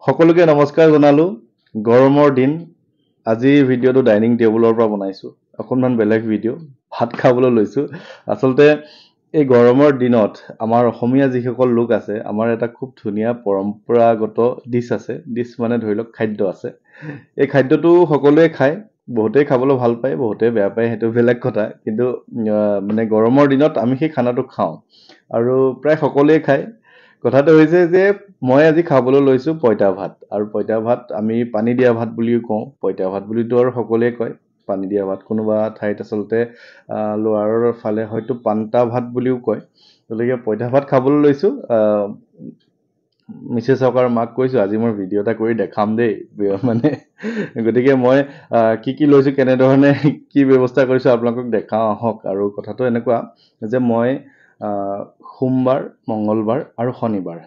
সকলোকে নমস্কাৰ জনালো গৰমৰ দিন আজি ভিডিঅ'টো ডাইনিং টেবুলৰ পৰা বনাইছো অকণমান বেলেগ ভিডিঅ' ভাত খাবলৈ লৈছো আচলতে এই গৰমৰ দিনত আমাৰ অসমীয়া যিসকল লোক আছে আমাৰ এটা খুব ধুনীয়া পৰম্পৰাগত ডিছ আছে ডিছ মানে ধৰি লওক খাদ্য আছে এই খাদ্যটো সকলোৱে খায় বহুতেই খাবলৈ ভাল পায় বহুতে বেয়া পায় সেইটো বেলেগ কথা কিন্তু মানে গৰমৰ দিনত আমি সেই খানাটো খাওঁ আৰু প্ৰায় সকলোৱে খায় কথাটো হৈছে যে মই আজি খাবলৈ লৈছো পইতা ভাত আৰু পইতা ভাত আমি পানী দিয়া ভাত বুলিও কওঁ পইতা ভাত বুলিতো আৰু সকলোৱে কয় পানী দিয়া ভাত কোনোবা ঠাইত আচলতে লোৱাৰৰ ফালে হয়তো পান্তা ভাত বুলিও কয় গতিকে পইতা ভাত খাবলৈ লৈছো মিছেছ চৰকাৰ মাক কৈছো আজি মই ভিডিঅ' এটা কৰি দেখাম দেই মানে গতিকে মই কি লৈছো কেনেধৰণে কি ব্যৱস্থা কৰিছো আপোনালোকক দেখাওঁ আহক আৰু কথাটো এনেকুৱা যে মই সোমবাৰ মঙ্গলবাৰ আৰু শনিবাৰ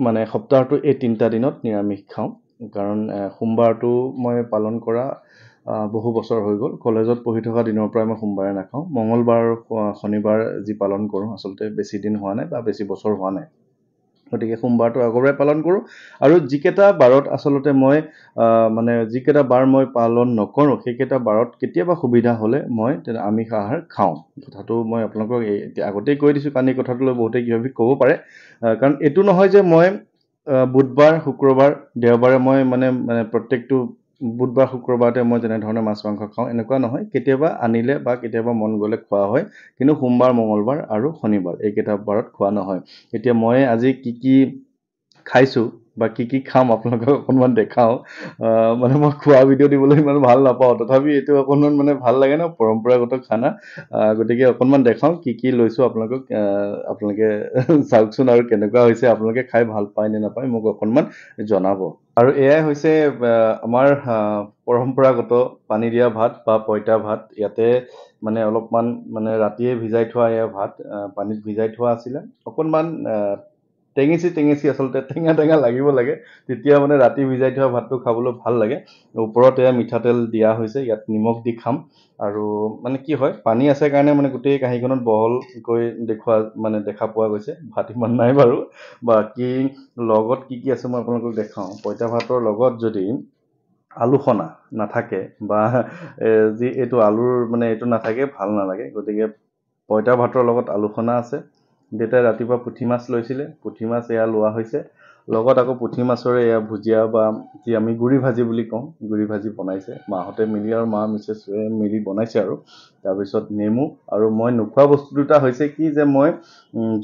মানে সপ্তাহটো এই তিনিটা দিনত নিৰামিষ খাওঁ কাৰণ সোমবাৰটো মই পালন কৰা বহু বছৰ হৈ গ'ল কলেজত পঢ়ি থকা দিনৰ পৰাই মই সোমবাৰে নাখাওঁ মঙ্গলবাৰ শনিবাৰ যি পালন কৰোঁ আচলতে বেছি দিন হোৱা নাই বা বেছি বছৰ হোৱা নাই গতিকে সোমবাৰটো আগৰপৰাই পালন কৰোঁ আৰু যিকেইটা বাৰত আচলতে মই মানে যিকেইটা বাৰ মই পালন নকৰোঁ সেইকেইটা বাৰত কেতিয়াবা সুবিধা হ'লে মই আমিষ আহাৰ খাওঁ কথাটো মই আপোনালোকক আগতেই কৈ দিছোঁ কাৰণ এই কথাটো লৈ বহুতে কিবা ক'ব পাৰে কাৰণ এইটো নহয় যে মই বুধবাৰ শুক্ৰবাৰ দেওবাৰে মই মানে প্ৰত্যেকটো বুধবাৰ শুক্ৰবাৰতে মই যেনেধৰণে মাছ মাংস খাওঁ এনেকুৱা নহয় কেতিয়াবা আনিলে বা কেতিয়াবা মন গ'লে খোৱা হয় কিন্তু সোমবাৰ মঙ্গলবাৰ আৰু শনিবাৰ এইকেইটা বাৰত খোৱা নহয় এতিয়া মই আজি কি খাইছোঁ বা কি খাম আপোনালোকক অকণমান দেখাওঁ মানে মই খোৱা ভিডিঅ' দিবলৈ ইমান ভাল নাপাওঁ তথাপি এইটো অকণমান মানে ভাল লাগে ন পৰম্পৰাগত খানা গতিকে অকণমান দেখাওঁ কি লৈছোঁ আপোনালোকে চাওকচোন আৰু কেনেকুৱা হৈছে আপোনালোকে খাই ভাল পায় নে নাপায় মোক অকণমান জনাব আৰু এয়াই হৈছে আমাৰ পৰম্পৰাগত পানী দিয়া ভাত বা পইতা ভাত ইয়াতে মানে অলপমান মানে ৰাতিয়ে ভিজাই থোৱা এয়া ভাত পানীত ভিজাই থোৱা আছিলে অকণমান টেঙেচি আচলতে টেঙা লাগিব লাগে তেতিয়া মানে ৰাতি ভিজাই থোৱা ভাতটো খাবলৈ ভাল লাগে ওপৰত এয়া মিঠাতেল দিয়া হৈছে ইয়াত নিমখ দি খাম আৰু মানে কি হয় পানী আছে কাৰণে মানে গোটেই কাঁহীখনত বহলকৈ দেখা পোৱা গৈছে ভাত ইমান নাই বাৰু বাকী লগত কি আছে মই আপোনালোকক দেখাওঁ পইতা ভাতৰ লগত যদি আলু সনা নাথাকে বা যি এইটো আলুৰ মানে এইটো নাথাকে ভাল নালাগে গতিকে পইতা ভাতৰ লগত আলু সনা আছে দেউতাই ৰাতিপুৱা পুঠি মাছ লৈছিলে পুঠি মাছ এয়া লোৱা হৈছে লগত আকৌ পুঠি মাছৰে এয়া ভুজিয়া বা যি আমি গুড়ি ভাজি বুলি কওঁ গুড়ি ভাজি বনাইছে মাহঁতে মিলি আৰু মা মিছেছে মিলি বনাইছে আৰু তাৰপিছত নেমু আৰু মই নোখোৱা বস্তু দুটা হৈছে কি যে মই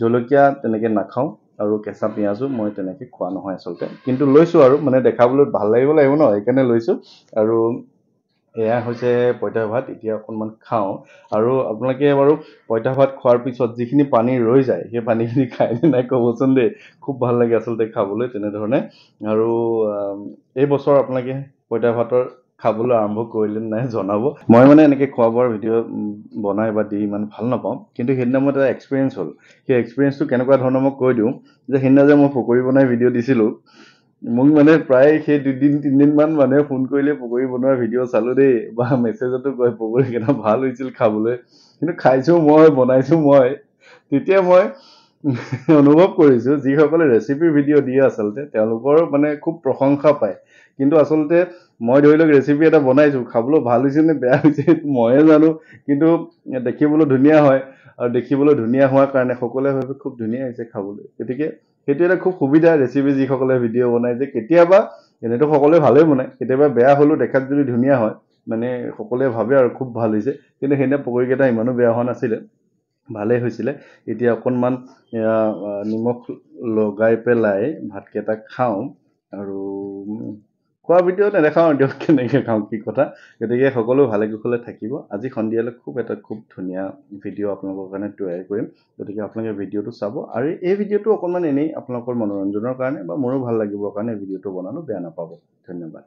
জলকীয়া তেনেকৈ নাখাওঁ আৰু কেঁচা পিঁয়াজো মই তেনেকৈ খোৱা নহয় আচলতে কিন্তু লৈছোঁ আৰু মানে দেখাবলৈ ভাল লাগিব ন সেইকাৰণে লৈছোঁ আৰু এয়া হৈছে পইতা ভাত এতিয়া অকণমান খাওঁ আৰু আপোনালোকে বাৰু পইতা ভাত খোৱাৰ পিছত যিখিনি পানী ৰৈ যায় সেই পানীখিনি খায়নে নাই ক'বচোন দেই খুব ভাল লাগে আচলতে খাবলৈ তেনেধৰণে আৰু এই বছৰ আপোনালোকে পইতা ভাতৰ খাবলৈ আৰম্ভ কৰিলে নাই জনাব মই মানে এনেকৈ খোৱা বোৱাৰ ভিডিঅ' বনাই বা দি ইমান ভাল নাপাওঁ কিন্তু সেইদিনা মোৰ এটা এক্সপিৰিয়েঞ্চ হ'ল সেই এক্সপিৰিয়েঞ্চটো কেনেকুৱা ধৰণৰ মই কৈ দিওঁ যে সেইদিনা যে মই পকৰি বনাই ভিডিঅ' দিছিলোঁ মোক মানে প্ৰায় সেই 2-3 দিনমান মানুহে ফোন কৰিলে পকৰি বনোৱাৰ ভিডিঅ' চালোঁ দেই বা মেছেজতো কয় পকৰিকেইটা ভাল হৈছিল খাবলৈ কিন্তু খাইছোঁ মই বনাইছোঁ মই তেতিয়া মই অনুভৱ কৰিছোঁ যিসকলে ৰেচিপিৰ ভিডিঅ' দিয়ে আচলতে তেওঁলোকৰ মানে খুব প্ৰশংসা পায় কিন্তু আচলতে মই ধৰি লওক ৰেচিপি এটা বনাইছোঁ খাবলৈ ভাল হৈছে নে বেয়া হৈছে ময়ে জানো কিন্তু দেখিবলৈ ধুনীয়া হয় আৰু দেখিবলৈ ধুনীয়া হোৱাৰ কাৰণে সকলোৱে ভাবে খুব ধুনীয়া হৈছে খাবলৈ গতিকে সেইটো এটা খুব সুবিধা ৰেচিপি যিসকলে ভিডিঅ' বনাই যে কেতিয়াবা এনেতো সকলোৱে ভালেই বনায় কেতিয়াবা বেয়া হ'লেও দেখাত যদি ধুনীয়া হয় মানে সকলোৱে ভাবে আৰু খুব ভাল হৈছে কিন্তু সেইদিনা পকৰিকেইটা ইমানো বেয়া হোৱা নাছিলে ভালেই হৈছিলে এতিয়া অকণমান নিমখ লগাই পেলাই ভাতকেইটা খাওঁ আৰু খোৱা ভিডিঅ' নেদেখাওঁ দিয়ক কেনেকৈ খাওঁ কি কথা গতিকে সকলো ভালে কুশলে থাকিব আজি সন্ধিয়ালৈ খুব ধুনীয়া ভিডিঅ' আপোনালোকৰ কাৰণে তৈয়াৰ কৰিম গতিকে আপোনালোকে ভিডিঅ'টো চাব আৰু এই ভিডিঅ'টো অকণমান এনেই আপোনালোকৰ মনোৰঞ্জনৰ কাৰণে বা মোৰো ভাল লাগিবৰ কাৰণে ভিডিঅ'টো বনালোঁ বেয়া নাপাব ধন্যবাদ